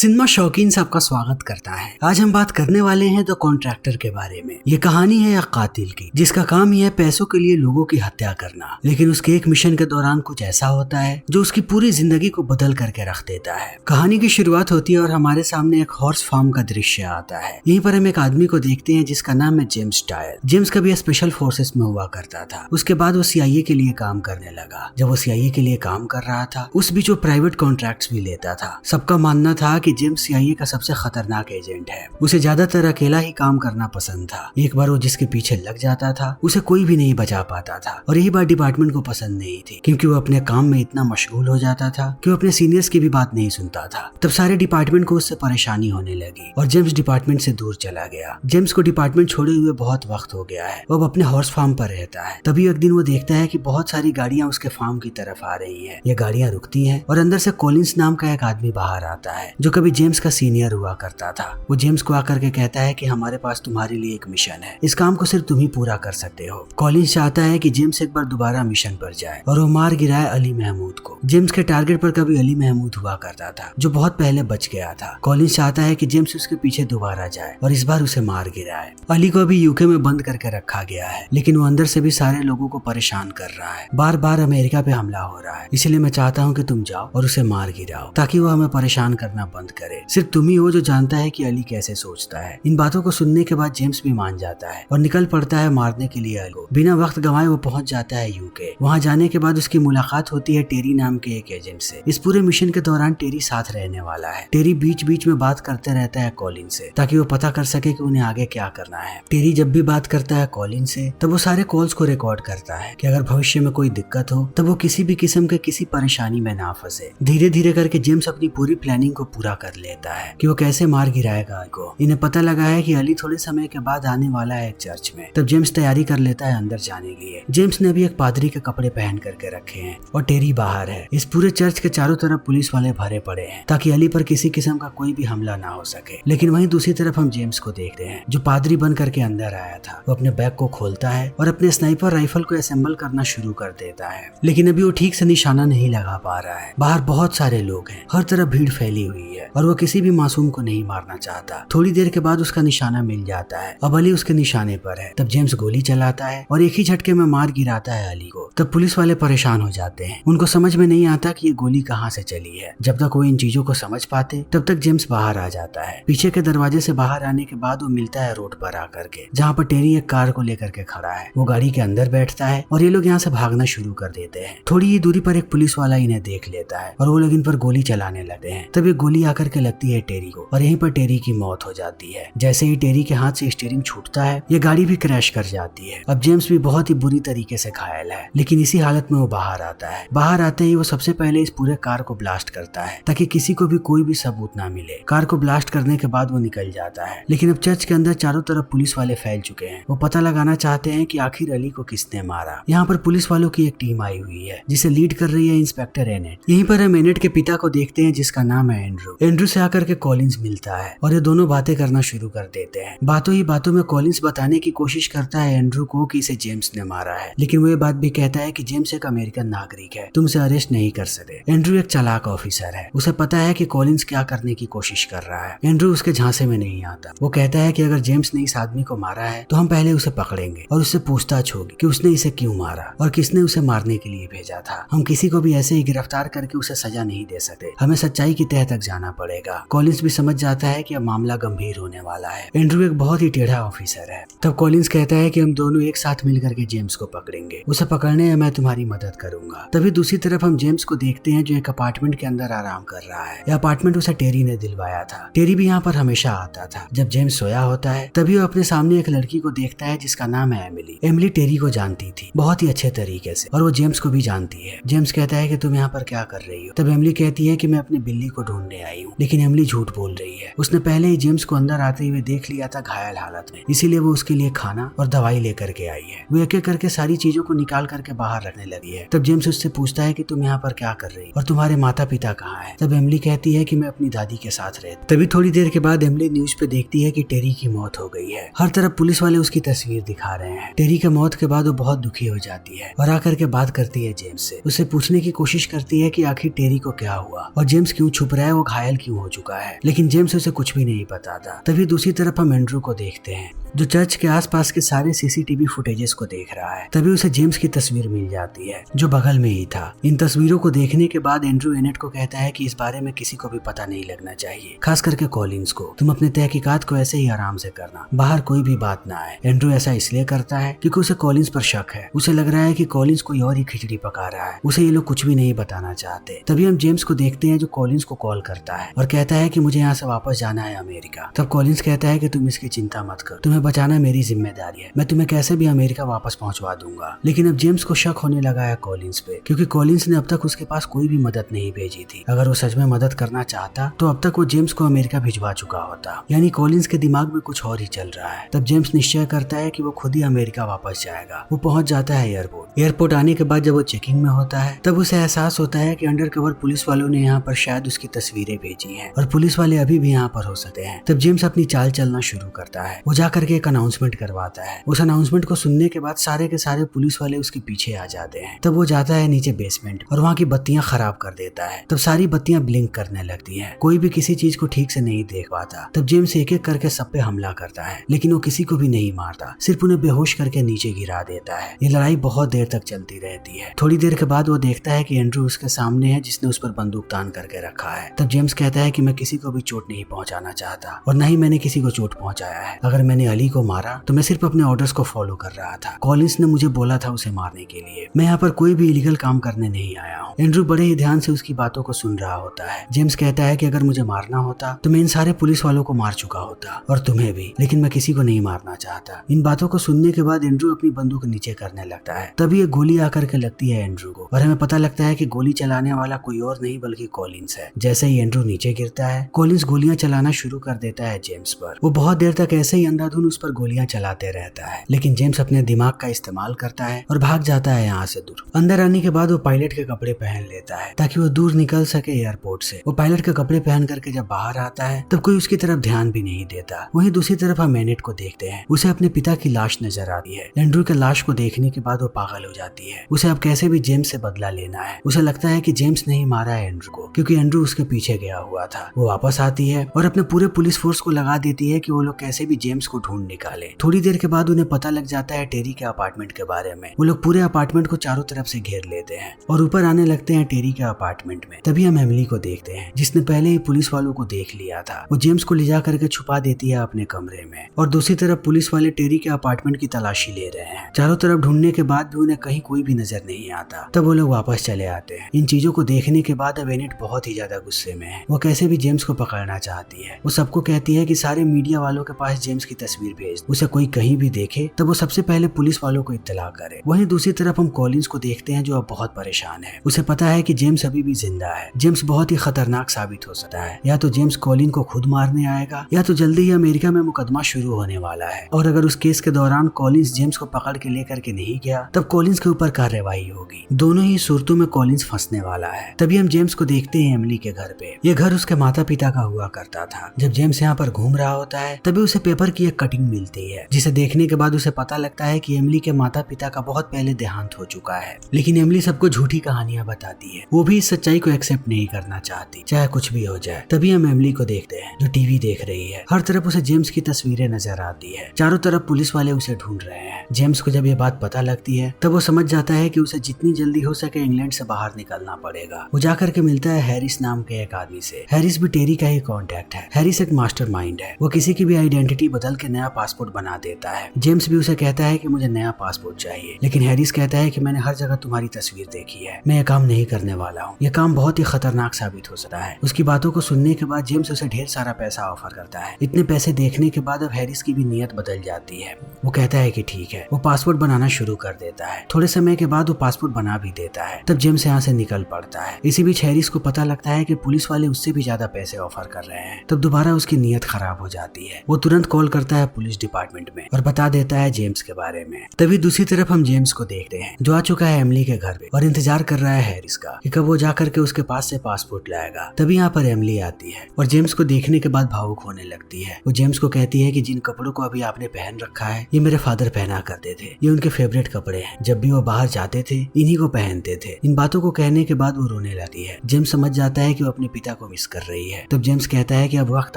Cinema शौकीन से आपका स्वागत करता है। आज हम बात करने वाले हैं द कॉन्ट्रैक्टर के बारे में। ये कहानी है एक कातिल की जिसका काम ही है पैसों के लिए लोगों की हत्या करना, लेकिन उसके एक मिशन के दौरान कुछ ऐसा होता है जो उसकी पूरी जिंदगी को बदल करके रख देता है। कहानी की शुरुआत होती है और हमारे सामने एक हॉर्स फार्म का दृश्य आता है। यहीं पर हम एक आदमी को देखते हैं जिसका नाम है जेम्स टायर। जेम्स कभी स्पेशल फोर्सेस में हुआ करता था। उसके बाद वो CIA के लिए काम करने लगा। जब वो CIA के लिए काम कर रहा था उस बीच वो प्राइवेट कॉन्ट्रैक्ट्स भी लेता था। सबका मानना था कि जेम्स CIA का सबसे खतरनाक एजेंट है। उसे ज्यादातर अकेला ही काम करना पसंद था। एक बार वो जिसके पीछे लग जाता था उसे कोई भी नहीं बचा पाता था, और यही बात डिपार्टमेंट को पसंद नहीं थी, क्योंकि वो अपने काम में इतना मशगूल हो जाता था कि वो अपने सीनियर्स की भी बात नहीं सुनता था। तब सारे डिपार्टमेंट को उससे परेशानी होने लगी और जेम्स डिपार्टमेंट से दूर चला गया। जेम्स को डिपार्टमेंट छोड़े हुए बहुत वक्त हो गया है। वो अब अपने हॉर्स फार्म पर रहता है। तभी एक दिन वो देखता है कि बहुत सारी गाड़ियां उसके फार्म की तरफ आ रही हैं। ये गाड़ियां रुकती हैं और अंदर से कॉलिंस नाम का एक आदमी बाहर आता है जो कभी जेम्स का सीनियर हुआ करता था। वो जेम्स को आकर के कहता है कि हमारे पास तुम्हारे लिए एक मिशन है, इस काम को सिर्फ तुम ही पूरा कर सकते हो। कॉलिंस चाहता है कि जेम्स एक बार दोबारा मिशन पर जाए और वो मार गिराए अली महमूद को। जेम्स के टारगेट पर कभी अली महमूद हुआ करता था जो बहुत पहले बच गया था। कॉलिंस चाहता है कि जेम्स उसके पीछे दोबारा जाए और इस बार उसे मार गिराए। अली को अभी UK में बंद करके रखा गया है, लेकिन वो अंदर से भी सारे लोगों को परेशान कर रहा है। बार बार अमेरिका पे हमला हो रहा है, इसलिए मैं चाहता हूँ कि तुम जाओ और उसे मार गिराओ ताकि वो हमें परेशान करना बंद करे। सिर्फ तुम ही हो जो जानता है कि अली कैसे सोचता है। इन बातों को सुनने के बाद जेम्स भी मान जाता है और निकल पड़ता है मारने के लिए अली को। बिना वक्त गंवाए वो पहुंच जाता है UK। वहां जाने के बाद उसकी मुलाकात होती है टेरी नाम के एक एजेंट से। इस पूरे मिशन के दौरान टेरी साथ रहने वाला है। टेरी बीच बीच में बात करते रहता है कॉलिन से ताकि वो पता कर सके कि उन्हें आगे क्या करना है। टेरी जब भी बात करता है कॉलिन से तब वो सारे कॉल्स को रिकॉर्ड करता है कि अगर भविष्य में कोई दिक्कत हो तब वो किसी भी किस्म के किसी परेशानी में ना फंसे। धीरे धीरे करके जेम्स अपनी पूरी प्लानिंग को पूरा कर लेता है कि वो कैसे मार गिराएगा अली को। इन्हें पता लगा है कि अली थोड़े समय के बाद आने वाला है एक चर्च में। तब जेम्स तैयारी कर लेता है अंदर जाने के लिए। जेम्स ने अभी एक पादरी के कपड़े पहन करके रखे हैं और टेरी बाहर है। इस पूरे चर्च के चारों तरफ पुलिस वाले भरे पड़े हैं ताकि अली पर किसी किस्म का कोई भी हमला ना हो सके। लेकिन वहीं दूसरी तरफ हम जेम्स को देखते हैं जो पादरी बन करके अंदर आया था। वो अपने बैग को खोलता है और अपने स्नाइपर राइफल को असेंबल करना शुरू कर देता है, लेकिन अभी वो ठीक से निशाना नहीं लगा पा रहा है। बाहर बहुत सारे लोग हैं, हर तरफ भीड़ फैली हुई है और वो किसी भी मासूम को नहीं मारना चाहता। थोड़ी देर के बाद उसका निशाना मिल जाता है। अब अली उसके निशाने पर है। तब जेम्स गोली चलाता है और एक ही झटके में मार गिराता है अली को। तब पुलिस वाले परेशान हो जाते हैं। उनको समझ में नहीं आता कि ये गोली कहाँ से चली है। जब तक वो इन चीजों को समझ पाते तब तक जेम्स बाहर आ जाता है। पीछे के दरवाजे से बाहर आने के बाद वो मिलता है रोड पर आकर के, जहाँ पर टेरी एक कार को लेकर के खड़ा है। वो गाड़ी के अंदर बैठता है और ये लोग यहाँ से भागना शुरू कर देते हैं। थोड़ी ही दूरी पर एक पुलिस वाला इन्हें देख लेता है और वो लोग इन पर गोली चलाने लगते हैं। तब एक गोली आकर के लगती है टेरी को और यहीं पर टेरी की मौत हो जाती है। जैसे ही टेरी के हाथ से स्टीयरिंग छूटता है ये गाड़ी भी क्रैश कर जाती है। अब जेम्स भी बहुत ही बुरी तरीके से घायल है, लेकिन इसी हालत में वो बाहर आता है। बाहर आते ही वो सबसे पहले इस पूरे कार को ब्लास्ट करता है ताकि किसी को भी कोई भी सबूत ना मिले। कार को ब्लास्ट करने के बाद वो निकल जाता है, लेकिन अब चर्च के अंदर चारों तरफ पुलिस वाले फैल चुके हैं। वो पता लगाना चाहते हैं कि आखिर अली को किसने मारा। यहाँ पर पुलिस वालों की एक टीम आई हुई है जिसे लीड कर रही है इंस्पेक्टर एनेट। यहीं पर हम एनेट के पिता को देखते हैं जिसका नाम है एंड्रू। एंड्रू से आकर के कॉलिंस मिलता है और ये दोनों बातें करना शुरू कर देते हैं। बातों ही बातों में कॉलिंस बताने की कोशिश करता है एंड्रू को कि इसे जेम्स ने मारा है, लेकिन वो ये बात भी कहता है कि जेम्स एक अमेरिकन नागरिक है, तुम उसे अरेस्ट नहीं कर सकते। एंड्रू एक चालाक ऑफिसर है, उसे पता है कि कॉलिंस क्या करने की कोशिश कर रहा है। एंड्रू उसके झांसे में नहीं आता। वो कहता है कि अगर जेम्स ने इस आदमी को मारा है तो हम पहले उसे पकड़ेंगे और उससे पूछताछ होगी कि उसने इसे क्यों मारा और किसने उसे मारने के लिए भेजा था। हम किसी को भी ऐसे ही गिरफ्तार करके उसे सजा नहीं दे सकते, हमें सच्चाई की तह तक जाना पड़ेगा। कॉलिंस भी समझ जाता है कि अब मामला गंभीर होने वाला है। एंड्रू एक बहुत ही टेढ़ा ऑफिसर है। तब कॉलिंस कहता है कि हम दोनों एक साथ मिलकर के जेम्स को पकड़ेंगे, उसे पकड़ने में मैं तुम्हारी मदद करूंगा। तभी दूसरी तरफ हम जेम्स को देखते हैं जो एक अपार्टमेंट के अंदर आराम कर रहा है। यह अपार्टमेंट उसे टेरी ने दिलवाया था। टेरी भी यहाँ पर हमेशा आता था। जब जेम्स सोया होता है तभी वो अपने सामने एक लड़की को देखता है जिसका नाम है एमिली। एमिली टेरी को जानती थी बहुत ही अच्छे तरीके से और वो जेम्स को भी जानती है। जेम्स कहता है कि तुम यहाँ पर क्या कर रही हो। तब एमिली कहती है कि मैं अपनी बिल्ली को ढूंढने आई हूँ, लेकिन एमिली झूठ बोल रही है। उसने पहले ही जेम्स को अंदर आते हुए देख लिया था घायल हालत में, इसीलिए वो उसके लिए खाना और दवाई लेकर के आई है। वो एक एक करके सारी चीजों को निकाल करके बाहर रखने लगी है। तब जेम्स उससे पूछता है कि तुम यहाँ पर क्या कर रही हो और तुम्हारे माता पिता कहाँ हैं। तब एमिली कहती है कि मैं अपनी दादी के साथ रहती। तभी थोड़ी देर के बाद एमिली न्यूज पे देखती है कि टेरी की मौत हो गई है। हर तरफ पुलिस वाले उसकी तस्वीर दिखा रहे हैं। टेरी की मौत के बाद वो बहुत दुखी हो जाती है और आकर के बात करती है जेम्स से। उससे पूछने की कोशिश करती है कि आखिर टेरी को क्या हुआ और जेम्स क्यों छुप रहा है, वो घायल घायल क्यों हो चुका है, लेकिन जेम्स उसे कुछ भी नहीं पता था। तभी दूसरी तरफ हम एंड्रू को देखते हैं जो चर्च के आसपास के सारे सीसीटीवी फुटेजेस को देख रहा है। तभी उसे जेम्स की तस्वीर मिल जाती है जो बगल में ही था। इन तस्वीरों को देखने के बाद एंड्रू एनेट को कहता है कि इस बारे में किसी को भी पता नहीं लगना चाहिए, खास करके कॉलिंस को। तुम अपने तहकीकात को ऐसे ही आराम से करना, बाहर कोई भी बात ना आए। एंड्रू ऐसा इसलिए करता है क्योंकि उसे कॉलिंस पर शक है। उसे लग रहा है कि कॉलिंस कोई और ही खिचड़ी पका रहा है, उसे ये लोग कुछ भी नहीं बताना चाहते। तभी हम जेम्स को देखते हैं जो कॉलिंस को कॉल करता है और कहता है कि मुझे यहाँ से वापस जाना है अमेरिका। तब कॉलिंस कहता है कि तुम इसकी चिंता मत कर, तुम्हें बचाना मेरी जिम्मेदारी है, मैं तुम्हें कैसे भी अमेरिका वापस पहुंचवा दूंगा। लेकिन अब जेम्स को शक होने लगा है कॉलिंस पे, क्योंकि कॉलिंस ने अब तक उसके पास कोई भी मदद नहीं भेजी थी। अगर वो सच में मदद करना चाहता तो अब तक वो जेम्स को अमेरिका भिजवा चुका होता। यानी कॉलिंस के दिमाग में कुछ और ही चल रहा है। तब जेम्स निश्चय करता है कि वो खुद ही अमेरिका वापस जाएगा। वो पहुंच जाता है एयरपोर्ट आने के बाद जब वो चेकिंग में होता है तब उसे एहसास होता है कि अंडर कवर पुलिस वालों ने यहाँ पर शायद उसकी तस्वीरें भेजी हैं और पुलिस वाले अभी भी यहाँ पर हो सकते हैं। तब जेम्स अपनी चाल चलना शुरू करता है। वो जाकर के एक अनाउंसमेंट करवाता है। उस अनाउंसमेंट को सुनने के बाद सारे के सारे पुलिस वाले उसके पीछे आ जाते हैं। तब वो जाता है नीचे बेसमेंट और वहाँ की बत्तियां खराब कर देता है। तब सारी बत्तियां ब्लिंक करने लगती हैं। कोई भी किसी चीज को ठीक से नहीं देख पाता। तब जेम्स एक एक करके सब पे हमला करता है, लेकिन वो किसी को भी नहीं मारता, सिर्फ उन्हें बेहोश करके नीचे गिरा देता है। ये लड़ाई बहुत देर तक चलती रहती है। थोड़ी देर के बाद वो देखता है कि एंड्रू उसके सामने है जिसने उस पर बंदूक तान करके रखा है। तब जेम्स कहता है कि मैं किसी को भी चोट नहीं पहुंचाना चाहता और न ही मैंने किसी को चोट पहुंचाया है। अगर मैंने अली को मारा तो मैं सिर्फ अपने ऑर्डर्स को फॉलो कर रहा था। कॉलिंस ने मुझे बोला था उसे मारने के लिए। मैं यहाँ पर कोई भी इलीगल काम करने नहीं आया हूँ। एंड्रू बड़े ही ध्यान से उसकी बातों को सुन रहा होता है। जेम्स कहता है कि अगर मुझे मारना होता तो मैं इन सारे पुलिस वालों को मार चुका होता और तुम्हें भी, लेकिन मैं किसी को नहीं मारना चाहता। इन बातों को सुनने के बाद एंड्रू अपनी बंदूक नीचे करने लगता है। तभी एक गोली आकर के लगती है एंड्रू को और हमें पता लगता है कि गोली चलाने वाला कोई और नहीं बल्कि कॉलिंस है। जैसे ही एंड्रू नीचे गिरता है कॉलिंस गोलियां चलाना शुरू कर देता है जेम्स पर। वो बहुत देर तक ऐसे ही अंधाधुन उस पर गोलियां चलाते रहता है, लेकिन जेम्स अपने दिमाग का इस्तेमाल करता है और भाग जाता है यहाँ से दूर। अंदर आने के बाद वो पायलट के कपड़े पहन लेता है ताकि वो दूर निकल सके एयरपोर्ट से। वो पायलट के कपड़े पहन करके जब बाहर आता है तब कोई उसकी तरफ ध्यान भी नहीं देता। वहीं दूसरी तरफ हम एनेट को देखते हैं। उसे अपने पिता की लाश नजर आती है। एंड्रू के लाश को देखने के बाद वो पागल हो जाती है। उसे अब कैसे भी जेम्स से बदला लेना है। उसे लगता है कि जेम्स ने ही मारा है एंड्रू को, क्योंकि एंड्रू उसके पीछे गया हुआ था। वो वापस आती है और अपने पूरे पुलिस फोर्स को लगा देती है कि वो लोग कैसे भी जेम्स को ढूंढ निकाले। थोड़ी देर के बाद उन्हें पता लग जाता है टेरी के अपार्टमेंट के बारे में। वो लोग पूरे अपार्टमेंट को चारों तरफ से घेर लेते हैं और ऊपर आने लगते हैं टेरी के अपार्टमेंट में। तभी हम एमिली को देखते हैं जिसने पहले ही पुलिस वालों को देख लिया था। वो जेम्स को ले जा करके छुपा देती है अपने कमरे में और दूसरी तरफ पुलिस वाले टेरी के अपार्टमेंट की तलाशी ले रहे हैं। चारों तरफ ढूंढने के बाद भी उन्हें कहीं कोई भी नजर नहीं आता। तब वो लोग वापस चले आते हैं। इन चीजों को देखने के बाद अब एनेट बहुत ही ज्यादा गुस्से में है। वो कैसे भी जेम्स को पकड़ना चाहती है। वो सबको कहती है कि सारे मीडिया वालों के पास जेम्स की तस्वीर भेज, उसे कोई कहीं भी देखे तब वो सबसे पहले पुलिस वालों को इत्तला करे। वहीं दूसरी तरफ हम कॉलिंस को देखते हैं जो अब बहुत परेशान है। उसे पता है कि जेम्स अभी भी जिंदा है। जेम्स बहुत ही खतरनाक साबित हो सकता है। या तो जेम्स कॉलिन को खुद मारने आएगा या तो जल्दी ही अमेरिका में मुकदमा शुरू होने वाला है। और अगर उस केस के दौरान कॉलिंस जेम्स को पकड़ के लेकर के नहीं गया तब कॉलिंस के ऊपर कार्रवाई होगी। दोनों ही सूरतों में कॉलिंस फंसने वाला है। तभी हम जेम्स को देखते हैं एमिली के घर पे। ये घर उसके माता पिता का हुआ करता था। जब जेम्स यहाँ पर घूम रहा होता है तभी उसे पेपर की एक कटिंग मिलती है जिसे देखने के बाद उसे पता लगता है कि एमिली के माता पिता का बहुत पहले देहांत हो चुका है। लेकिन एमिली सबको झूठी कहानियां बताती है। वो भी इस सच्चाई को एक्सेप्ट नहीं करना चाहती, चाहे कुछ भी हो जाए। तभी हम एमिली को देखते हैं जो टीवी देख रही है। हर तरफ उसे जेम्स की तस्वीरें नजर आती है। चारों तरफ पुलिस वाले उसे ढूंढ रहे हैं। जेम्स को जब ये बात पता लगती है तब वो समझ जाता है कि उसे जितनी जल्दी हो सके इंग्लैंड से बाहर निकलना पड़ेगा। वो जाकर के मिलता है हैरिस नाम के एक आदमी से। हैरिस भी टेरी का ही कॉन्टैक्ट है। हैरिस एक मास्टरमाइंड है। वो किसी की भी आइडेंटिटी बदल के नया पासपोर्ट बना देता है। जेम्स भी उसे कहता है कि मुझे नया पासपोर्ट चाहिए, लेकिन हैरिस कहता है कि मैंने हर जगह तुम्हारी तस्वीर देखी है, मैं ये काम नहीं करने वाला हूँ। ये काम बहुत ही खतरनाक साबित हो सकता है। उसकी बातों को सुनने के बाद जेम्स उसे ढेर सारा पैसा ऑफर करता है। इतने पैसे देखने के बाद अब हैरिस की भी नीयत बदल जाती है। वो कहता है कि ठीक है। वो पासपोर्ट बनाना शुरू कर देता है। थोड़े समय के बाद वो पासपोर्ट बना भी देता है। तब जेम्स यहाँ से निकल पड़ता है। इसी बीच हैरिस को पता लगता है कि पुलिस वाले उससे भी ज्यादा पैसे ऑफर कर रहे हैं। तब दोबारा उसकी नीयत खराब हो जाती है। वो तुरंत कॉल करता है पुलिस डिपार्टमेंट में और बता देता है जेम्स के बारे में। तभी दूसरी तरफ हम जेम्स को देखते हैं जो आ चुका है एमिली के घर पे और इंतजार कर रहा है हैरिस का कि कब वो जाकर के उसके पास से पासपोर्ट लाएगा। तभी यहाँ पर एमिली आती है और जेम्स को देखने के बाद भावुक होने लगती है। वो जेम्स को कहती है कि जिन कपड़ों को अभी आपने पहन रखा है ये मेरे फादर पहना करते थे। ये उनके फेवरेट कपड़े हैं। जब भी वो बाहर जाते थे इन्हीं को पहनते थे। इन बातों को कहने के बाद वो रोने लगती है। जेम्स समझ जाता है कि वो अपने पिता को मिस कर रही है। तब जेम्स कहता है कि अब वक्त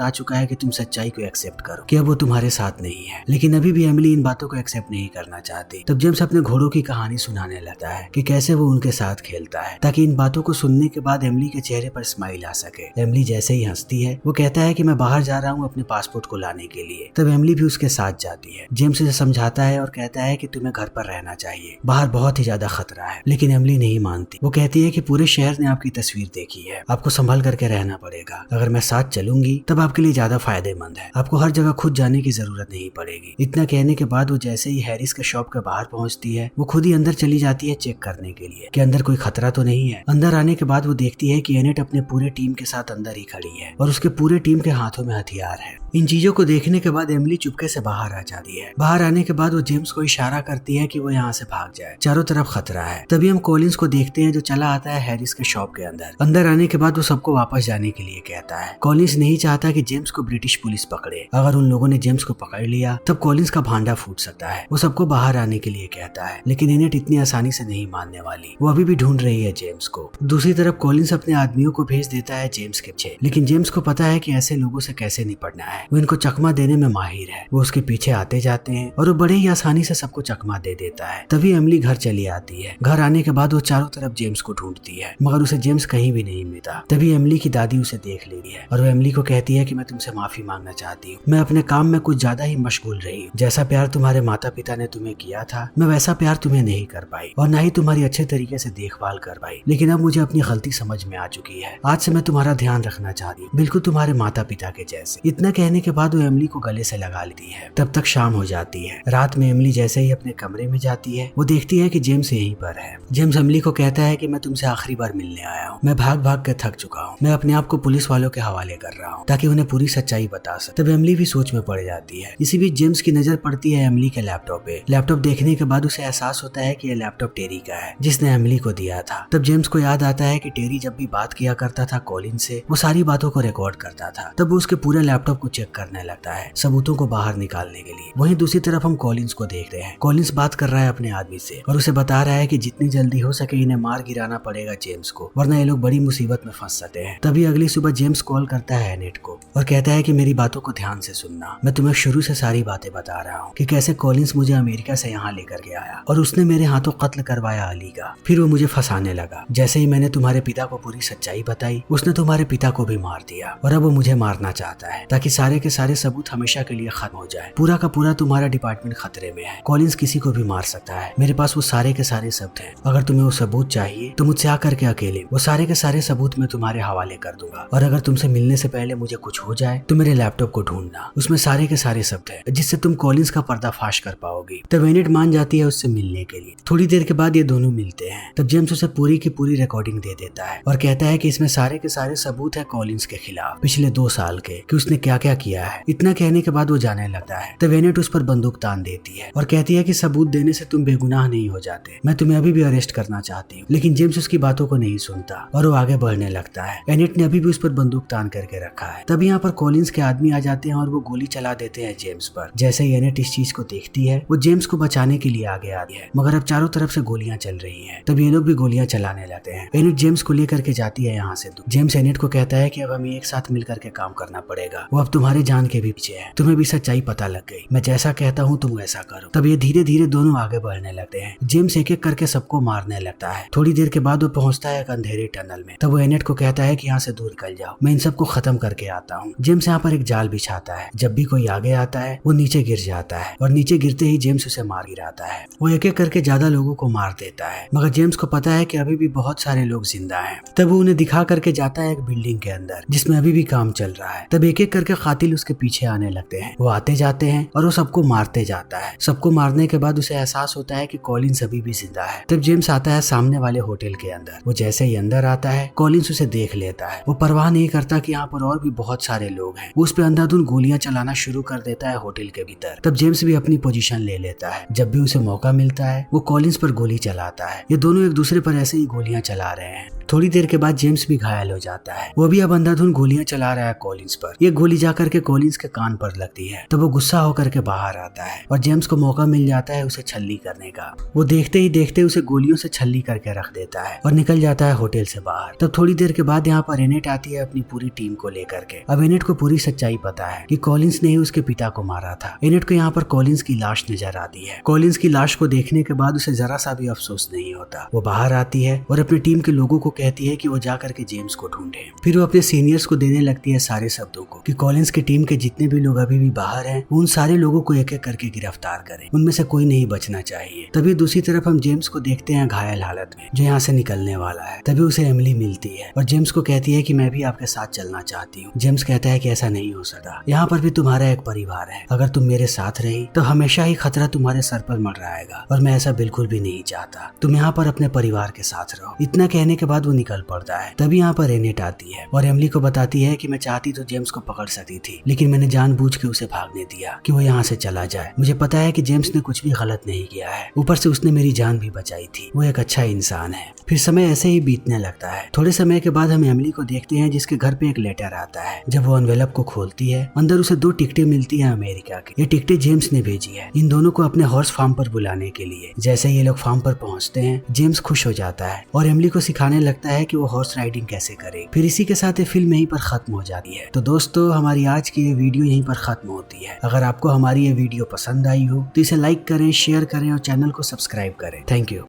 आ चुका है कि तुम सच्चाई को एक्सेप्ट करो कि अब वो तुम्हारे साथ नहीं है। लेकिन अभी भी एमिली इन बातों को एक्सेप्ट नहीं करना चाहती। तब जेम्स अपने घोड़ों की कहानी सुनाने लगता है कि कैसे वो उनके साथ खेलता है, ताकि इन बातों को सुनने के बाद एमिली के चेहरे पर स्माइल आ सके। एमिली जैसे ही हंसती है वो कहता है कि मैं बाहर जा रहा हूँ अपने पासपोर्ट को लाने के लिए। तब एमिली भी उसके साथ जाती है। जेम्स उसे समझाता है और कहता है कि तुम्हें घर पर रहना चाहिए, बाहर बहुत ही ज्यादा खतरा है। लेकिन एमिली नहीं मानती। वो कहती है कि पूरे शहर ने आपकी तस्वीर देखी है, आपको संभल करके रहना पड़ेगा। अगर मैं साथ चलूंगी तब आपके लिए ज्यादा फायदेमंद है, आपको हर जगह खुद जाने की जरूरत नहीं पड़ेगी। इतना कहने के बाद वो जैसे ही हैरिस के शॉप के बाहर पहुंचती है वो खुद ही अंदर चली जाती है चेक करने के लिए कि अंदर कोई खतरा तो नहीं है। अंदर आने के बाद वो देखती है कि एनेट अपने पूरे टीम के साथ अंदर ही खड़ी है और उसके पूरे टीम के हाथों में हथियार है। इन चीजों को देखने के बाद एमिली चुपके से बाहर आ जाती है। बाहर आने के बाद वो जेम्स को इशारा करती है कि वो यहाँ से भाग जाए, चारों तरफ खतरा है। तभी हम कॉलिंस को देखते हैं जो चला आता है हैरिस के शॉप के अंदर। अंदर आने के बाद वो सबको वापस जाने के लिए कहता है। कॉलिंस नहीं चाहता कि जेम्स को ब्रिटिश पुलिस पकड़े। अगर उन लोगों ने जेम्स को पकड़ लिया तब कॉलिंस का भांडा फूट सकता है। वो सबको बाहर आने के लिए कहता है, लेकिन एनेट इतनी आसानी से नहीं मानने वाली। वो अभी भी ढूंढ रही है जेम्स को। दूसरी तरफ कॉलिंस अपने आदमियों को भेज देता है जेम्स के पीछे, लेकिन जेम्स को पता है कि ऐसे लोगों से कैसे निपटना है। वो इनको चकमा देने में माहिर है। वो उसके पीछे आते जाते हैं और वो बड़े ही आसानी से सबको चकमा दे देता है। तभी एमिली घर चली आती है। घर आने के बाद वो चारों तरफ जेम्स को ढूंढती है, मगर उसे जेम्स कहीं भी नहीं मिलता। तभी एमिली की दादी उसे देख लेती है और वो एमिली को कहती है कि मैं तुमसे माफी मांगना चाहती हूँ। मैं अपने काम में कुछ ज्यादा ही मशगूल रही हूँ। जैसा प्यार तुम्हारे माता पिता ने तुम्हें किया था मैं वैसा प्यार तुम्हें नहीं कर पाई और न ही तुम्हारी अच्छे तरीके से देखभाल कर पाई। लेकिन अब मुझे अपनी गलती समझ में आ चुकी है। आज से मैं तुम्हारा ध्यान रखना चाहती हूँ, बिल्कुल तुम्हारे माता पिता के जैसे। इतना कहने के बाद वो एमिली को गले से लगा लेती है। तब तक शाम हो जाती है। रात में एमिली जैसे ही अपने कमरे में जाती है वो देखती है कि जेम्स यहीं पर है। जेम्स एमिली को कहता है कि मैं तुमसे आखिरी बार मिलने आया हूँ। मैं भाग भाग कर थक चुका हूँ। मैं अपने आप को पुलिस वालों के हवाले कर रहा हूँ ताकि उन्हें पूरी सच्चाई बता सके। तब एमिली भी सोच में पड़ जाती है। इसी बीच जेम्स की नजर पड़ती है एमिली के लैपटॉप पे। लैपटॉप देखने के बाद उसे एहसास होता है कि यह लैपटॉप टेरी का है जिसने एमिली को दिया था। तब जेम्स को याद आता है कि टेरी जब भी बात किया करता था कॉलिन से वो सारी बातों को रिकॉर्ड करता था। तब वो उसके पूरे लैपटॉप को चेक करने लगता है सबूतों को बाहर निकालने के लिए। वहीं दूसरी तरफ हम कॉलिंस को देख रहे हैं। कॉलिंस बात कर रहा है अपने आदमी से और उसे बता रहा है कि जितनी जल्दी हो सके इन्हें मार गिराना पड़ेगा जेम्स को, वरना ये लोग बड़ी मुसीबत में फंस सकते हैं। तभी अगली सुबह जेम्स कॉल करता है एनेट को और कहता है कि मेरी बातों को ध्यान से सुनना। मैं तुम्हें शुरू से सारी बातें बता रहा हूँ कि कैसे कॉलिंस मुझे अमेरिका से यहाँ लेकर के आया और उसने मेरे हाथों कत्ल करवाया अली का। फिर वो मुझे फंसाने लगा। जैसे ही मैंने तुम्हारे पिता को पूरी सच्चाई बताई उसने तुम्हारे पिता को भी मार दिया और अब वो मुझे मारना चाहता है ताकि सारे के सारे सबूत हमेशा के लिए खत्म हो जाए। पूरा का पूरा तुम्हारा डिपार्टमेंट खतरे में है। कॉलिंस किसी को भी मार सकता है। मेरे पास वो सारे के सारे सबूत हैं। अगर तुम्हें वो सबूत चाहिए तो मुझसे आकर के अकेले वो सारे के सारे सबूत मैं तुम्हारे हवाले कर दूंगा। और अगर तुमसे मिलने से पहले मुझे कुछ हो जाए तो मेरे लैपटॉप को ढूंढना, उसमें सारे के सारे सबूत हैं जिससे तुम कॉलिंस का पर्दाफाश कर पाओगी। तब एनेट मान जाती है उससे मिलने के लिए। थोड़ी देर के बाद ये दोनों मिलते हैं। तब जेम्स उसे पूरी की पूरी रिकॉर्डिंग दे देता है और कहता है कि इसमें सारे के सारे सबूत है कॉलिंस के खिलाफ पिछले 2 साल के, कि उसने क्या क्या किया है। इतना कहने के बाद वो जाने लगता है। तब एनेट उस पर बंदूक तान देती है और कहती है कि सबूत देने से तुम बेगुनाह नहीं हो जाते। मैं तुम्हें अभी भी अरेस्ट करना चाहती हूँ। लेकिन जेम्स उसकी बातों को नहीं सुनता और वो आगे बढ़ने लगता है। एनेट ने अभी भी उस पर बंदूक तान करके रखा है। तब यहाँ पर कॉलिंस के आदमी आ जाते हैं और वो गोली चला देते हैं जेम्स पर। जैसे ही एनेट इस चीज को देखती है वो जेम्स को बचाने के लिए आगे आती है, मगर अब चारों तरफ से गोलियां चल रही हैं। तब ये लोग भी गोलियां चलाने लगते हैं। एनेट जेम्स को लेकर के जाती है यहाँ से। जेम्स एनेट को कहता है कि अब हमें एक साथ मिलकर के काम करना पड़ेगा। वो अब तुम्हारे जान के भी पीछे है। तुम्हें भी सच्चाई पता लग गई। मैं जैसा कहता हूँ तुम वैसा करो। तब ये धीरे धीरे दोनों आगे बढ़ने लगते हैं। जेम्स एक एक करके सबको मारने लगता है। थोड़ी देर के बाद वो पहुंचता है एक अंधेरे टनल में। तब वो एनेट को कहता है कि यहाँ से दूर निकल जाओ, मैं इन सबको खत्म करके आता हूँ। जेम्स यहाँ पर एक जाल बिछाता है। जब भी कोई आगे आता है वो नीचे गिर जाता है और नीचे गिरते ही जेम्स उसे मार गिराता है। वो एक एक करके ज्यादा लोगों को मार देता है, मगर जेम्स को पता है कि अभी भी बहुत सारे लोग जिंदा हैं। तब वो उन्हें दिखा करके जाता है एक बिल्डिंग के अंदर जिसमें अभी भी काम चल रहा है। तब एक एक करके कातिल उसके पीछे आने लगते हैं। वो आते जाते हैं और वो सबको मारते जाता है। सबको मारने के बाद उसे एहसास होता है कि कॉलिंस अभी भी जिंदा है। तब जेम्स आता है सामने वाले होटल के अंदर। वो जैसे ही अंदर आता है कॉलिंस उसे देख लेता है। वो परवाह नहीं करता कि यहाँ पर और भी बहुत सारे लोग हैं। वो उस पर अंधाधुंध गोलियां चलाना शुरू कर देता है होटल के भीतर। तब जेम्स भी अपनी पोजीशन ले लेता है। जब भी उसे मौका मिलता है वो कॉलिंस पर गोली चलाता है। ये दोनों एक दूसरे पर ऐसे ही गोलियां चला रहे हैं। थोड़ी देर के बाद जेम्स भी घायल हो जाता है। वो भी अब अंधाधुंध गोलियां चला रहा है कॉलिंस पर। ये गोली जाकर करके कॉलिंस के कान पर लगती है। तब वो गुस्सा होकर के बाहर आता है और जेम्स को मौका मिल जाता है उसे छल्ली करने का। वो देखते ही देखते उसे गोलियों से छल्ली करके रख देता है और निकल जाता है होटल से बाहर। तब थोड़ी देर के बाद यहाँ पर एनेट आती है अपनी पूरी टीम को लेकर के। अब एनेट को पूरी सच्चाई पता है कि कॉलिंस ने ही उसके पिता को मारा था। एनेट को यहाँ पर कॉलिंस की लाश नजर आती है। कॉलिंस की लाश को देखने के बाद उसे जरा सा भी अफसोस नहीं होता। वो बाहर आती है और अपनी टीम के लोगों को कहती है कि वो जाकर के जेम्स को ढूंढे। फिर वो अपने सीनियर्स को देने लगती है सारे शब्दों को कि कॉलिंस की टीम के जितने भी लोग अभी भी बाहर हैं, उन सारे लोगों को एक एक करके गिरफ्तार करें। उनमें से कोई नहीं बचना चाहिए। तभी दूसरी तरफ हम जेम्स को देखते हैं घायल हालत में, जो यहाँ से निकलने वाला है। तभी उसे एमिली मिलती है और जेम्स को कहती है कि मैं भी आपके साथ चलना चाहती हूँ। जेम्स कहता है कि ऐसा नहीं हो सकता, यहाँ पर भी तुम्हारा एक परिवार है। अगर तुम मेरे साथ रही तो हमेशा ही खतरा तुम्हारे सर पर मंडराएगा और मैं ऐसा बिल्कुल भी नहीं चाहता। तुम यहाँ पर अपने परिवार के साथ रहो। इतना कहने के बाद वो निकल पड़ता है। तभी यहाँ पर एनेट आती है और एमिली को बताती है कि मैं चाहती तो जेम्स को पकड़ सकती थी, लेकिन मैंने जानबूझ के उसे भागने दिया कि वो यहाँ से चला जाए। मुझे पता है कि जेम्स ने कुछ भी गलत नहीं किया है, ऊपर से उसने मेरी जान भी बचाई थी। वो एक अच्छा इंसान है। फिर समय ऐसे ही बीतने लगता है। थोड़े समय के बाद हम एमिली को देखते हैं जिसके घर पे एक लेटर आता है। जब वो एनवेलप को खोलती है, अंदर उसे 2 टिकटें मिलती हैं अमेरिका की। ये टिकटें जेम्स ने भेजी है इन दोनों को अपने हॉर्स फार्म पर बुलाने के लिए। जैसे ये लोग फार्म पर पहुंचते हैं, जेम्स खुश हो जाता है और एमिली को सिखाने लगता है कि वो हॉर्स राइडिंग कैसे करे। फिर इसी के साथ ये फिल्म यहीं पर खत्म हो जाती है। तो दोस्तों, हमारी आज की ये वीडियो यहीं पर खत्म होती है। अगर आपको हमारी ये वीडियो पसंद आई हो तो इसे लाइक करें, शेयर करें और चैनल को सब्सक्राइब करें। Thank you.